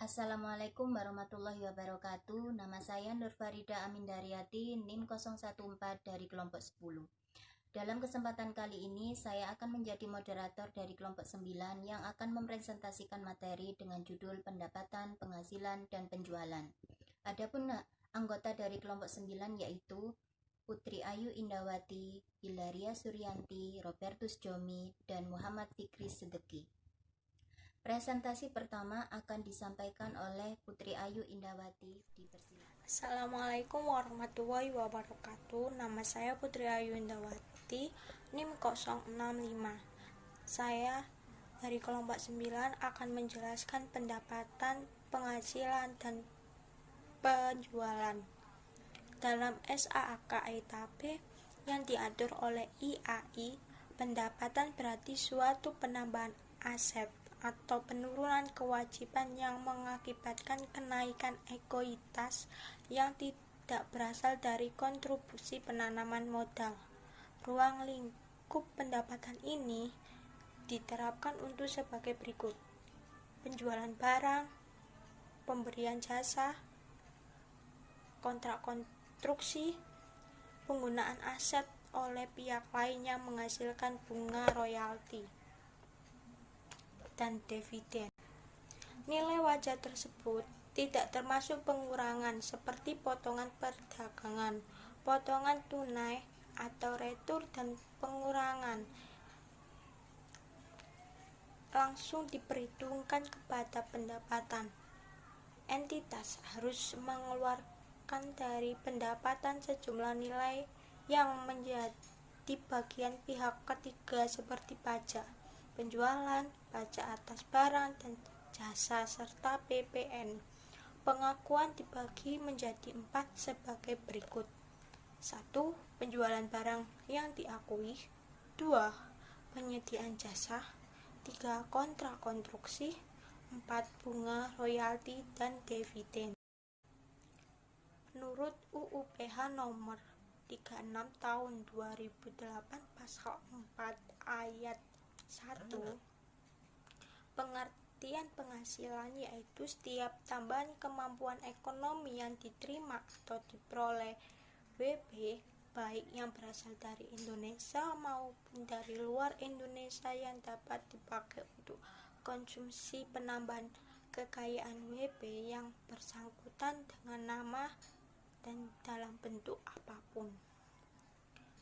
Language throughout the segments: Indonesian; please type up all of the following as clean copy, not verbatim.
Assalamualaikum warahmatullahi wabarakatuh. Nama saya Nur Farida Amindaryati, NIM 014 dari kelompok 10. Dalam kesempatan kali ini, saya akan menjadi moderator dari kelompok 9 yang akan mempresentasikan materi dengan judul pendapatan, penghasilan, dan penjualan. Adapun anggota dari kelompok 9 yaitu Putri Ayu Indawati, Hilaria Suryanti, Robertus Jomi, dan Muhammad Fikri Sedeki. Presentasi pertama akan disampaikan oleh Putri Ayu Indawati. Dipersilakan. Assalamualaikum warahmatullahi wabarakatuh. Nama saya Putri Ayu Indawati, NIM 065. Saya dari kelompok 9 akan menjelaskan pendapatan, penghasilan, dan penjualan. Dalam SAAKITP yang diatur oleh IAI, pendapatan berarti suatu penambahan aset atau penurunan kewajiban yang mengakibatkan kenaikan ekuitas yang tidak berasal dari kontribusi penanaman modal. Ruang lingkup pendapatan ini diterapkan untuk sebagai berikut: penjualan barang, pemberian jasa, kontrak konstruksi, penggunaan aset oleh pihak lain yang menghasilkan bunga royalti, dan dividen. Nilai wajah tersebut tidak termasuk pengurangan seperti potongan perdagangan, potongan tunai atau retur, dan pengurangan langsung diperhitungkan kepada pendapatan. Entitas harus mengeluarkan dari pendapatan sejumlah nilai yang menjadi bagian pihak ketiga seperti pajak, penjualan, pajak atas barang dan jasa, serta PPN. Pengakuan dibagi menjadi 4 sebagai berikut: 1. Penjualan barang yang diakui. 2. Penyediaan jasa. 3. Kontrak konstruksi. 4. Bunga royalti dan dividen. Menurut UU PH nomor 36 tahun 2008 pasal 4 ayat 1, pengertian penghasilan yaitu setiap tambahan kemampuan ekonomi yang diterima atau diperoleh WB, baik yang berasal dari Indonesia maupun dari luar Indonesia, yang dapat dipakai untuk konsumsi penambahan kekayaan WB yang bersangkutan dengan nama dan dalam bentuk apapun.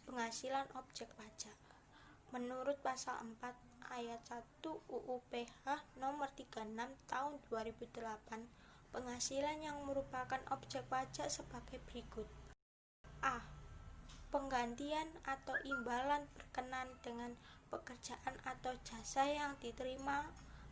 Penghasilan objek pajak. Menurut pasal 4 ayat 1 UU PH nomor 36 tahun 2008, penghasilan yang merupakan objek pajak sebagai berikut: A. Penggantian atau imbalan berkenaan dengan pekerjaan atau jasa yang diterima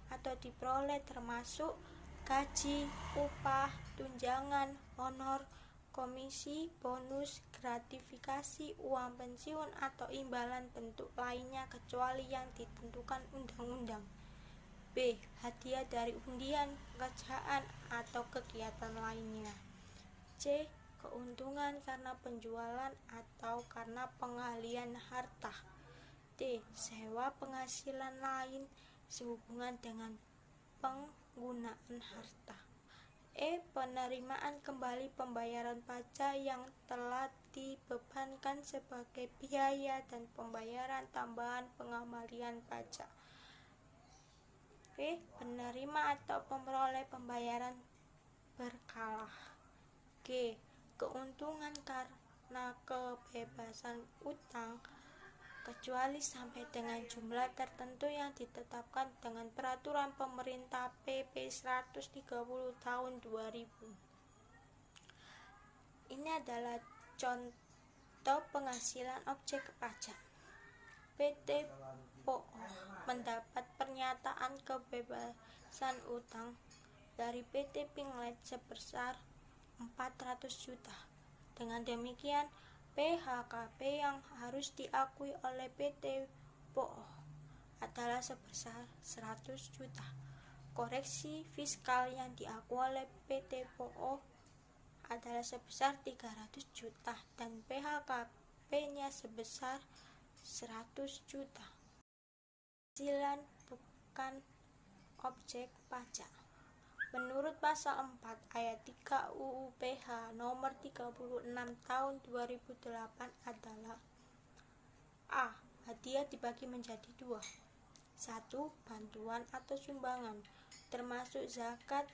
atau diperoleh, termasuk gaji, upah, tunjangan, honor, komisi, bonus, gratifikasi, uang pensiun, atau imbalan bentuk lainnya kecuali yang ditentukan undang-undang. B. Hadiah dari undian, pekerjaan, atau kegiatan lainnya. C. Keuntungan karena penjualan atau karena pengalihan harta. D. Sewa penghasilan lain sehubungan dengan penggunaan harta. E. Penerimaan kembali pembayaran pajak yang telah dibebankan sebagai biaya dan pembayaran tambahan pengembalian pajak. F. Penerima atau pemperoleh pembayaran berkala. G. Keuntungan karena kebebasan utang, kecuali sampai dengan jumlah tertentu yang ditetapkan dengan peraturan pemerintah PP 130 tahun 2000. Ini adalah contoh penghasilan objek pajak. PT POO mendapat pernyataan kebebasan utang dari PT Pinglet sebesar 400 juta. Dengan demikian, PHKP yang harus diakui oleh PT POO adalah sebesar 100 juta. Koreksi fiskal yang diakui oleh PT POO adalah sebesar 300 juta dan PHKP-nya sebesar 100 juta. Penghasilan bukan objek pajak. Menurut pasal 4 ayat 3 UU PH nomor 36 tahun 2008 adalah A. Hadiah dibagi menjadi 2. 1. Bantuan atau sumbangan, termasuk zakat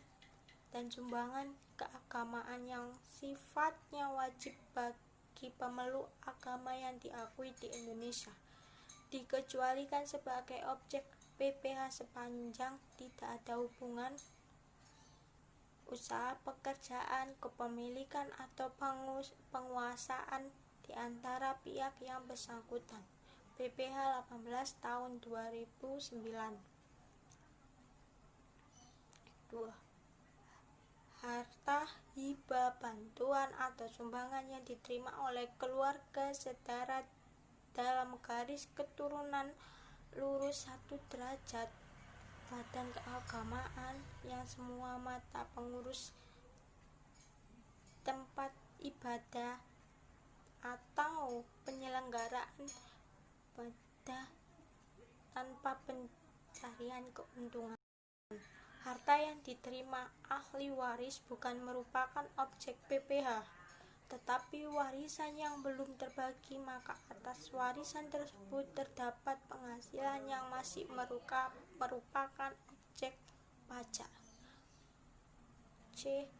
dan sumbangan keagamaan yang sifatnya wajib bagi pemeluk agama yang diakui di Indonesia, dikecualikan sebagai objek PPh sepanjang tidak ada hubungan usaha, pekerjaan, kepemilikan atau penguasaan di antara pihak yang bersangkutan. PPh 18 tahun 2009. 2. Harta, hibah, bantuan atau sumbangan yang diterima oleh keluarga saudara dalam garis keturunan lurus 1 derajat, badan keagamaan yang semua mata pengurus tempat ibadah atau penyelenggaraan ibadah tanpa pencarian keuntungan. Harta yang diterima ahli waris bukan merupakan objek PPh, tetapi warisan yang belum terbagi, maka atas warisan tersebut terdapat penghasilan yang masih merupakan objek pajak. C.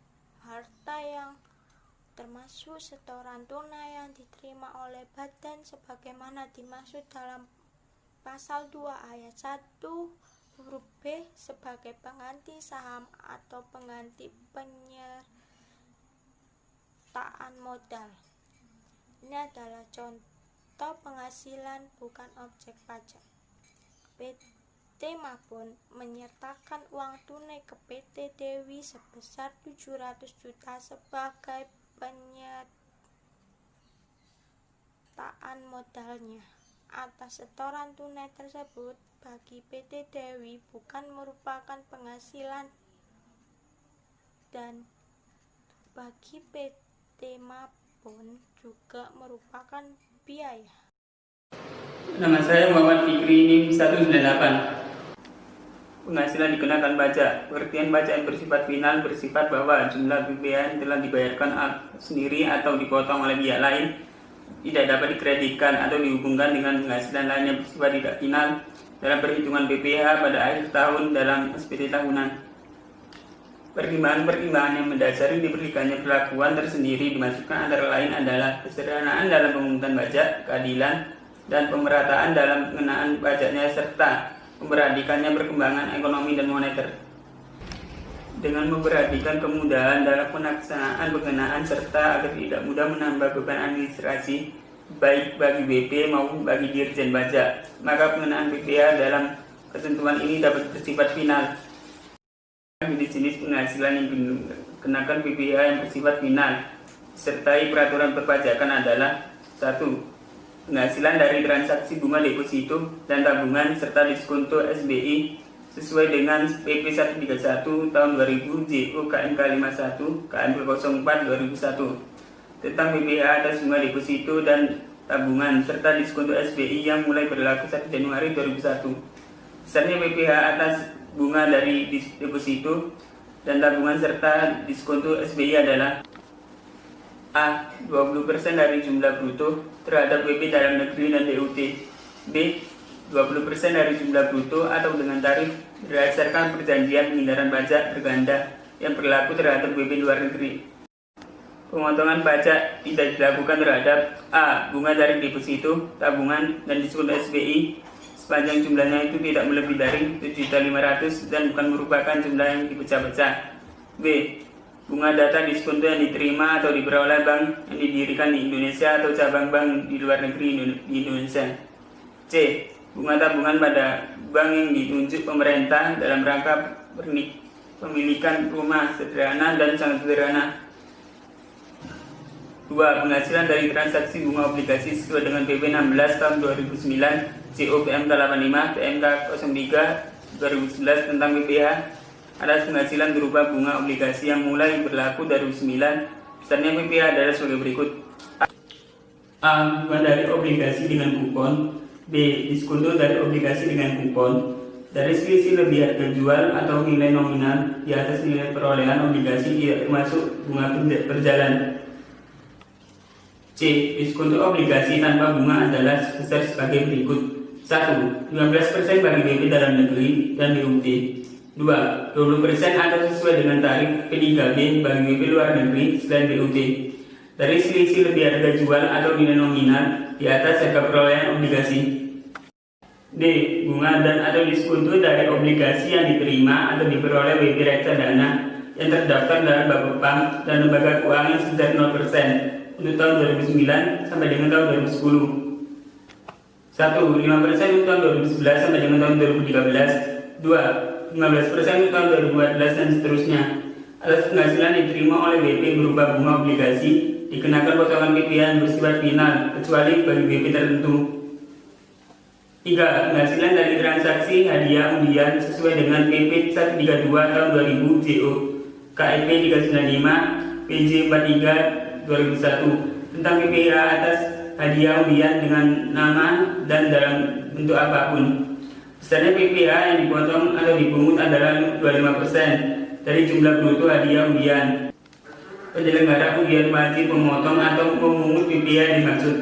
Harta yang termasuk setoran tunai yang diterima oleh badan sebagaimana dimaksud dalam pasal 2 ayat 1 huruf B sebagai pengganti saham atau pengganti penyertaan modal. Ini adalah contoh penghasilan bukan objek pajak. PT Mabon menyertakan uang tunai ke PT Dewi sebesar 700 juta sebagai penyertaan modalnya. Atas setoran tunai tersebut bagi PT Dewi bukan merupakan penghasilan dan bagi PT Mabon juga merupakan biaya. Nama saya Muhammad Fikri, NIM 198. Penghasilan dikenakan pajak. Pengertian pajak yang bersifat final bersifat bahwa jumlah PPh yang telah dibayarkan sendiri atau dipotong oleh pihak lain tidak dapat dikreditkan atau dihubungkan dengan penghasilan lain yang bersifat tidak final dalam perhitungan PPh pada akhir tahun dalam SPT tahunan. Pertimbangan-pertimbangan yang mendasari diberikannya perlakuan tersendiri dimaksudkan antara lain adalah kesederhanaan dalam pemungutan pajak, keadilan, dan pemerataan dalam pengenaan pajaknya serta memperhatikannya perkembangan ekonomi dan moneter. Dengan memperhatikan kemudahan dalam pelaksanaan pengenaan serta agar tidak mudah menambah beban administrasi baik bagi BP maupun bagi Dirjen Pajak, maka pengenaan PPh dalam ketentuan ini dapat bersifat final. Jenis-jenis penghasilan yang dikenakan PPh yang bersifat final disertai peraturan perpajakan adalah 1. Penghasilan dari transaksi bunga deposito dan tabungan serta diskonto SBI sesuai dengan PP 131 tahun 2000 JO KMK 51 KMK 04 2001 tentang PPh atas bunga deposito dan tabungan serta diskonto SBI yang mulai berlaku 1 Januari 2001. Besarnya PPh atas bunga dari deposito dan tabungan serta diskonto SBI adalah A. 20% dari jumlah bruto terhadap WP dalam negeri dan DUT. B. 20% dari jumlah bruto atau dengan tarif berdasarkan perjanjian penghindaran pajak berganda yang berlaku terhadap WP luar negeri. Pemotongan pajak tidak dilakukan terhadap A. Bunga dari deposito, tabungan, dan diskon SBI sepanjang jumlahnya itu tidak melebihi dari 7.500.000 dan bukan merupakan jumlah yang dipecah-pecah. B. Bunga data diskonto yang diterima atau diperoleh bank yang didirikan di Indonesia atau cabang bank di luar negeri di Indonesia. C. Bunga tabungan pada bank yang ditunjuk pemerintah dalam rangka pemilikan rumah sederhana dan sangat sederhana. 2. Penghasilan dari transaksi bunga obligasi sesuai dengan PP 16 tahun 2009 CO PMK 85 PMK 03 2011 tentang PPh atas penghasilan berupa bunga obligasi yang mulai berlaku 2009. Besarnya PPh adalah sebagai berikut. A. Bunga dari obligasi dengan kupon. B. Diskonto dari obligasi dengan kupon. C. Dari selisih lebih harga jual atau nilai nominal di atas nilai perolehan obligasi tidak termasuk bunga berjalan. C. Diskonto obligasi tanpa bunga adalah sebesar sebagai berikut. 1. 15% bagi BP dalam negeri dan BUT. 2. 20% atau sesuai dengan tarif P3B bagi BP luar negeri selain BUT. Dari selisih lebih harga jual atau nilai nominal di atas harga perolehan obligasi. D. Bunga dan atau diskonto dari obligasi yang diterima atau diperoleh BP reksadana yang terdaftar dalam Bapepam dan lembaga keuangan sebesar 0% untuk tahun 2009 sampai dengan tahun 2010. 1. 5% untuk tahun 2011 sampai dengan tahun 2013. 2. 15% untuk tahun 2014 dan seterusnya. Atas penghasilan diterima oleh BP berupa bunga obligasi dikenakan potongan PP yang bersifat final kecuali bagi BP tertentu. 3. Penghasilan dari transaksi hadiah undian sesuai dengan PP 132 tahun 2000 JO KIP 395 PJ 43 2001 tentang PPh atas hadiah undian dengan nama dan dalam bentuk apapun. Besarnya PPh yang dipotong atau dipungut adalah 25% dari jumlah bruto hadiah undian. Penyelenggara undian wajib memotong atau memungut PPh dimaksud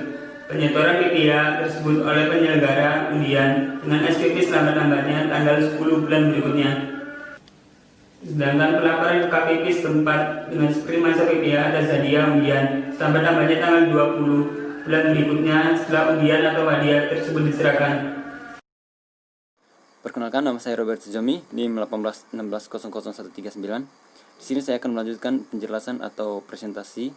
penyetoran PPh tersebut oleh penyelenggara undian dengan SPP selambat-lambatnya tanggal 10 bulan berikutnya. Sedangkan pelaporan ke KPP setempat dengan seperti masa PPh atas hadiah undian selambat-lambatnya tanggal 20 bulan berikutnya setelah undian atau hadiah tersebut diserahkan. Perkenalkan, nama saya Robert Sujomi, NIM 1816139. Di sini saya akan melanjutkan penjelasan atau presentasi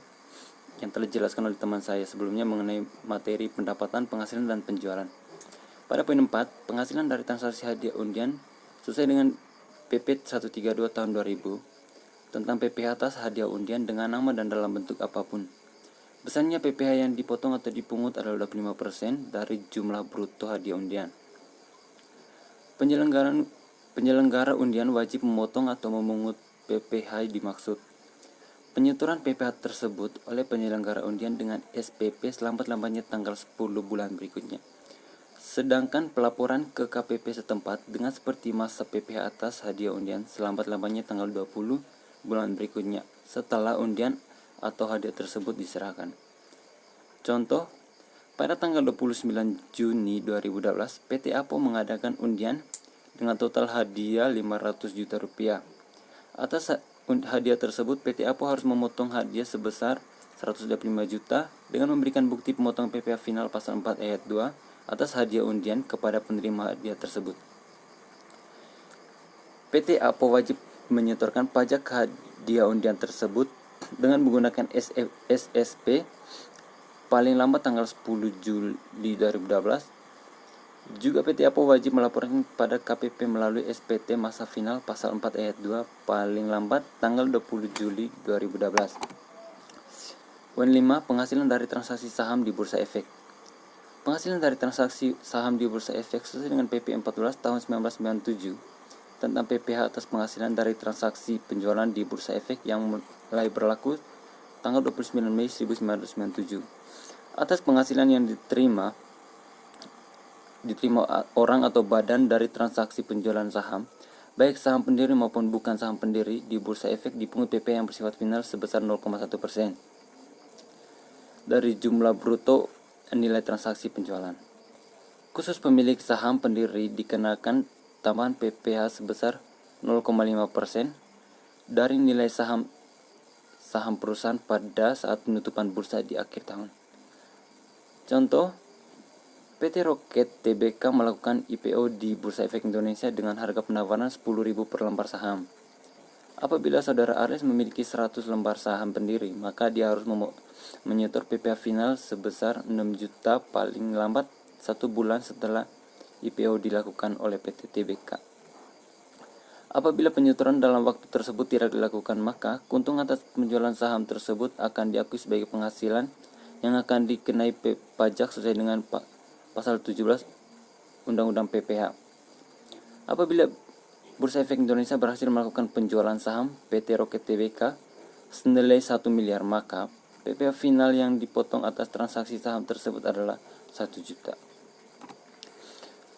yang telah dijelaskan oleh teman saya sebelumnya mengenai materi pendapatan, penghasilan, dan penjualan. Pada poin 4, penghasilan dari transaksi hadiah undian sesuai dengan PP 132 tahun 2000 tentang PPh atas hadiah undian dengan nama dan dalam bentuk apapun. Besarnya PPh yang dipotong atau dipungut adalah 25% dari jumlah bruto hadiah undian. Penyelenggara undian wajib memotong atau memungut PPh dimaksud. Penyetoran PPh tersebut oleh penyelenggara undian dengan SPP selambat-lambatnya tanggal 10 bulan berikutnya. Sedangkan pelaporan ke KPP setempat dengan seperti masa PPh atas hadiah undian selambat-lambatnya tanggal 20 bulan berikutnya setelah undian atau hadiah tersebut diserahkan. Contoh, pada tanggal 29 Juni 2012, PT APO mengadakan undian dengan total hadiah 500 juta rupiah. Atas hadiah tersebut, PT APO harus memotong hadiah sebesar 125 juta dengan memberikan bukti pemotongan PPh final pasal 4 ayat 2 atas hadiah undian kepada penerima hadiah tersebut. PT APO wajib menyetorkan pajak hadiah undian tersebut dengan menggunakan SSP paling lambat tanggal 10 Juli 2012. Juga PT APO wajib melaporkan pada KPP melalui SPT masa final pasal 4 ayat 2 paling lambat tanggal 20 Juli 2012. Poin 5. Penghasilan dari transaksi saham di Bursa Efek. Penghasilan dari transaksi saham di Bursa Efek sesuai dengan PP 14 tahun 1997 tentang PPh atas penghasilan dari transaksi penjualan di Bursa Efek yang mulai berlaku tanggal 29 Mei 1997. Atas penghasilan yang diterima orang atau badan dari transaksi penjualan saham, baik saham pendiri maupun bukan saham pendiri di Bursa Efek dipungut PP yang bersifat final sebesar 0,1% dari jumlah bruto nilai transaksi penjualan. Khusus pemilik saham pendiri dikenakan tambahan PPh sebesar 0,5% dari nilai saham perusahaan pada saat penutupan bursa di akhir tahun. Contoh, PT Roket Tbk melakukan IPO di Bursa Efek Indonesia dengan harga penawaran 10.000 per lembar saham. Apabila saudara Ares memiliki 100 lembar saham pendiri, maka dia harus menyetor PPh final sebesar 6 juta paling lambat 1 bulan setelah IPO dilakukan oleh PT Tbk. Apabila penyetoran dalam waktu tersebut tidak dilakukan, maka keuntungan atas penjualan saham tersebut akan diakui sebagai penghasilan yang akan dikenai pajak sesuai dengan pasal 17 Undang-Undang PPh. Apabila Bursa Efek Indonesia berhasil melakukan penjualan saham PT Roket Tbk senilai 1 miliar, maka PPh final yang dipotong atas transaksi saham tersebut adalah 1 juta.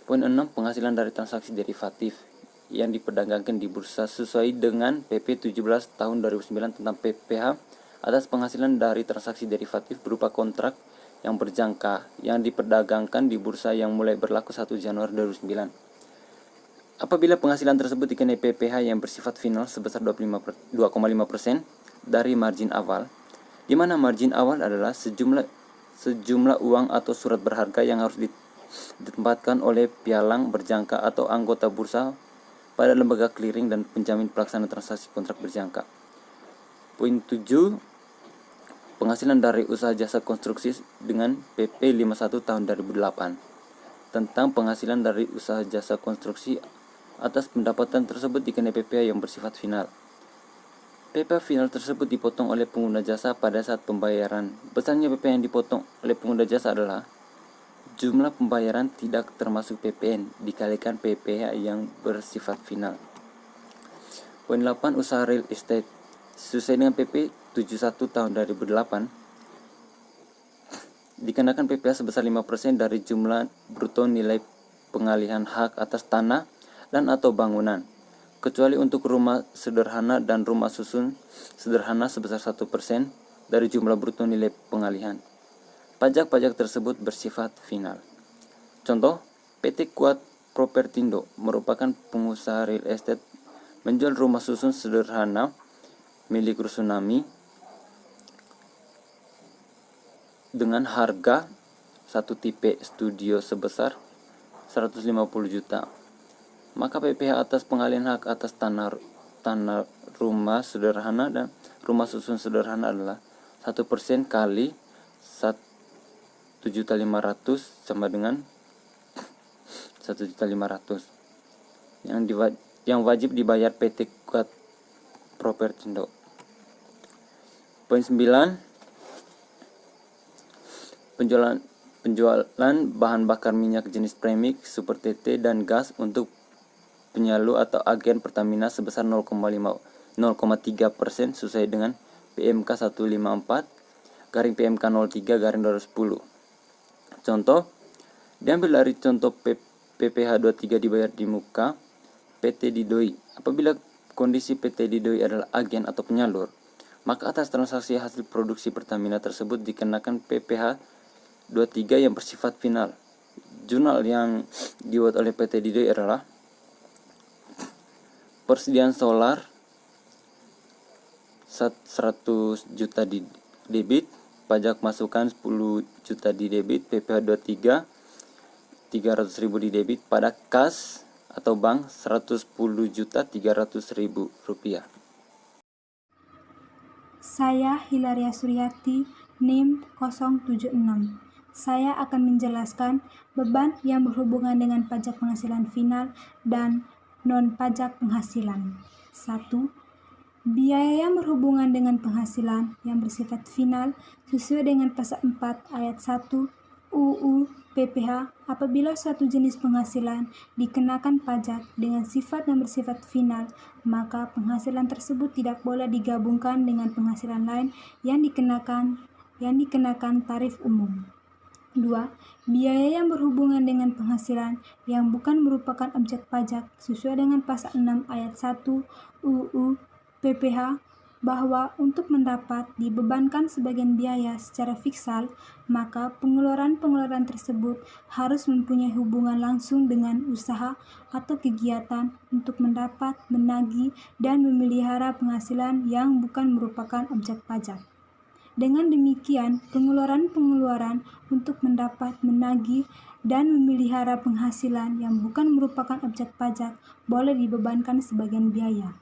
Poin 6. Penghasilan dari transaksi derivatif yang diperdagangkan di bursa sesuai dengan PP 17 tahun 2009 tentang PPh atas penghasilan dari transaksi derivatif berupa kontrak yang berjangka yang diperdagangkan di bursa yang mulai berlaku 1 Januari 2009. Apabila penghasilan tersebut dikenai PPh yang bersifat final sebesar 2,5% dari margin awal, di mana margin awal adalah sejumlah uang atau surat berharga yang harus ditempatkan oleh pialang berjangka atau anggota bursa pada lembaga clearing dan penjamin pelaksana transaksi kontrak berjangka. Poin 7. Penghasilan dari usaha jasa konstruksi dengan PP 51 tahun 2008 tentang penghasilan dari usaha jasa konstruksi atas pendapatan tersebut dikenai PPh yang bersifat final. PPh final tersebut dipotong oleh pengguna jasa pada saat pembayaran. Besarnya PPh yang dipotong oleh pengguna jasa adalah jumlah pembayaran tidak termasuk PPN dikalikan PPh yang bersifat final. Poin 8. Usaha real estate sesuai dengan PP 71 tahun 2008 dikenakan PPh sebesar 5% dari jumlah bruto nilai pengalihan hak atas tanah dan atau bangunan, kecuali untuk rumah sederhana dan rumah susun sederhana sebesar 1% dari jumlah bruto nilai pengalihan. Pajak-pajak tersebut bersifat final. Contoh, PT Kuat Propertindo merupakan pengusaha real estate menjual rumah susun sederhana milik Rusunami dengan harga 1 tipe studio sebesar 150 juta. Maka PPh atas pengalihan hak atas tanah rumah sederhana dan rumah susun sederhana adalah 1% kali 1.500.000 sama dengan 1.500.000 yang wajib dibayar PT Kuat Propertindo. Poin 9. Penjualan bahan bakar minyak jenis premix, super TT dan gas untuk penyalu atau agen Pertamina sebesar 0,3% sesuai dengan PMK 154/PMK 03/2010. Contoh, diambil dari contoh PPh 23 dibayar di muka PT Didoi. Apabila kondisi PT Didoi adalah agen atau penyalur, maka atas transaksi hasil produksi Pertamina tersebut dikenakan PPh 23 yang bersifat final. Jurnal yang dibuat oleh PT Didoi adalah persediaan solar 100 juta di debit, pajak masukan 10 juta di debit, PPh 23 300.000 di debit, pada kas atau bank 110.300.000 rupiah. Saya Hilaria Suryati, NIM 076. Saya akan menjelaskan beban yang berhubungan dengan pajak penghasilan final dan non-pajak penghasilan. 1. Biaya yang berhubungan dengan penghasilan yang bersifat final sesuai dengan pasal 4 ayat 1 UU PPh. Apabila suatu jenis penghasilan dikenakan pajak dengan sifat yang bersifat final, maka penghasilan tersebut tidak boleh digabungkan dengan penghasilan lain yang dikenakan tarif umum. 2. Biaya yang berhubungan dengan penghasilan yang bukan merupakan objek pajak sesuai dengan pasal 6 ayat 1 UU PPh, bahwa untuk mendapat dibebankan sebagian biaya secara fiksal, maka pengeluaran tersebut harus mempunyai hubungan langsung dengan usaha atau kegiatan untuk mendapat, menagih, dan memelihara penghasilan yang bukan merupakan objek pajak. Dengan demikian, pengeluaran untuk mendapat, menagih, dan memelihara penghasilan yang bukan merupakan objek pajak boleh dibebankan sebagian biaya.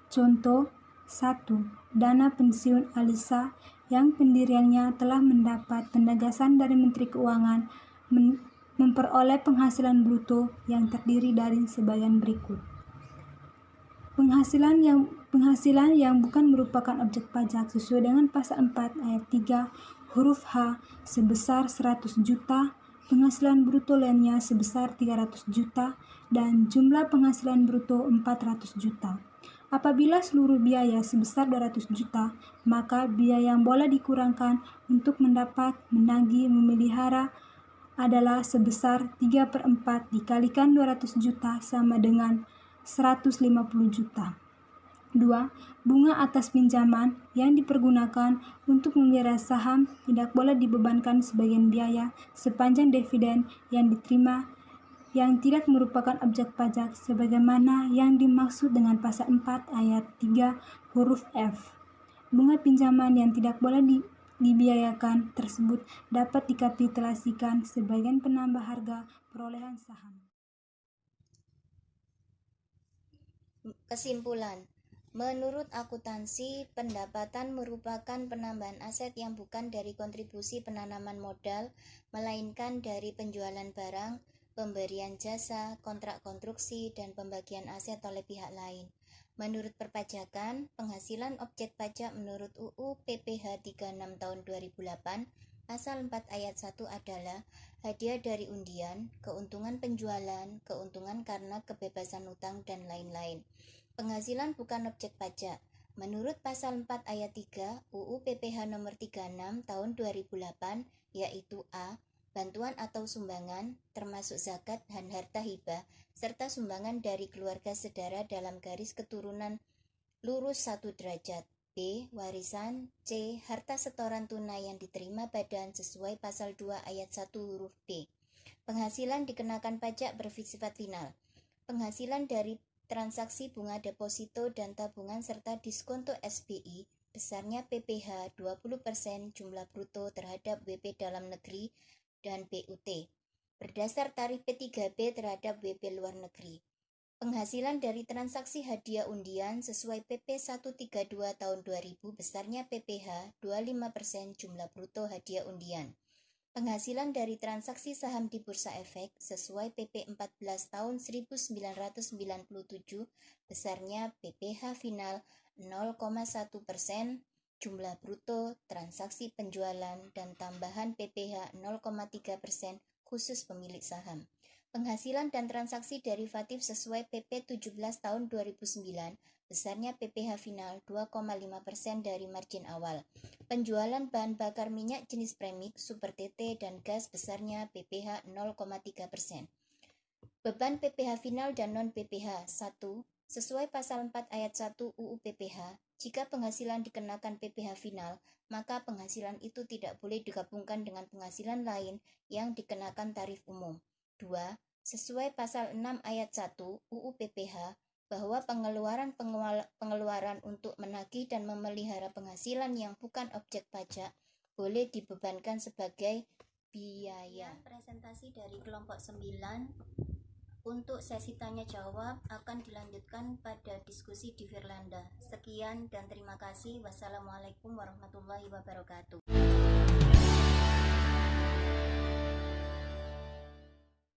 Contoh 1. Dana pensiun Alisa yang pendiriannya telah mendapat penegasan dari Menteri Keuangan memperoleh penghasilan bruto yang terdiri dari sebagian berikut. Penghasilan yang bukan merupakan objek pajak sesuai dengan pasal 4 ayat 3 huruf H sebesar 100 juta, penghasilan bruto lainnya sebesar 300 juta, dan jumlah penghasilan bruto 400 juta. Apabila seluruh biaya sebesar 200 juta, maka biaya yang boleh dikurangkan untuk mendapat, menagih, memelihara adalah sebesar 3/4 dikalikan 200 juta sama dengan 150 juta. 2. Bunga atas pinjaman yang dipergunakan untuk memelihara saham tidak boleh dibebankan sebagian biaya sepanjang dividen yang diterima yang tidak merupakan objek pajak sebagaimana yang dimaksud dengan pasal 4 ayat 3 huruf F. Bunga pinjaman yang tidak boleh dibiayakan tersebut dapat dikapitalisasikan sebagai penambah harga perolehan saham. Kesimpulan, menurut akuntansi, pendapatan merupakan penambahan aset yang bukan dari kontribusi penanaman modal, melainkan dari penjualan barang, pemberian jasa, kontrak konstruksi, dan pembagian aset oleh pihak lain. Menurut perpajakan, penghasilan objek pajak menurut UU PPh 36 tahun 2008, pasal 4 ayat 1 adalah hadiah dari undian, keuntungan penjualan, keuntungan karena kebebasan utang, dan lain-lain. Penghasilan bukan objek pajak. Menurut pasal 4 ayat 3 UU PPh nomor 36 tahun 2008, yaitu A. Bantuan atau sumbangan, termasuk zakat dan harta hibah, serta sumbangan dari keluarga sedara dalam garis keturunan lurus 1 derajat. B. Warisan. C. Harta setoran tunai yang diterima badan sesuai pasal 2 ayat 1 huruf B. Penghasilan dikenakan pajak bersifat final. Penghasilan dari transaksi bunga deposito dan tabungan serta diskonto SBI besarnya PPh 20% jumlah bruto terhadap WP dalam negeri dan BUT berdasar tarif P3B terhadap WP luar negeri. Penghasilan dari transaksi hadiah undian sesuai PP 132 tahun 2000 besarnya PPh 25% jumlah bruto hadiah undian. Penghasilan dari transaksi saham di Bursa Efek sesuai PP 14 tahun 1997 besarnya PPh final 0,1% jumlah bruto transaksi penjualan dan tambahan PPh 0,3% khusus pemilik saham. Penghasilan dan transaksi derivatif sesuai PP 17 tahun 2009 besarnya PPh final 2,5% dari margin awal. Penjualan bahan bakar minyak jenis premix, super TT, dan gas besarnya PPh 0,3%. Beban PPh final dan non-PPh 1. Sesuai pasal 4 ayat 1 UU PPh, jika penghasilan dikenakan PPh final, maka penghasilan itu tidak boleh digabungkan dengan penghasilan lain yang dikenakan tarif umum. 2. Sesuai pasal 6 ayat 1 UU PPh, bahwa pengeluaran untuk menagih dan memelihara penghasilan yang bukan objek pajak boleh dibebankan sebagai biaya. Presentasi dari kelompok 9 untuk sesi tanya jawab akan dilanjutkan pada diskusi di Firlanda. Sekian dan terima kasih. Wassalamualaikum warahmatullahi wabarakatuh.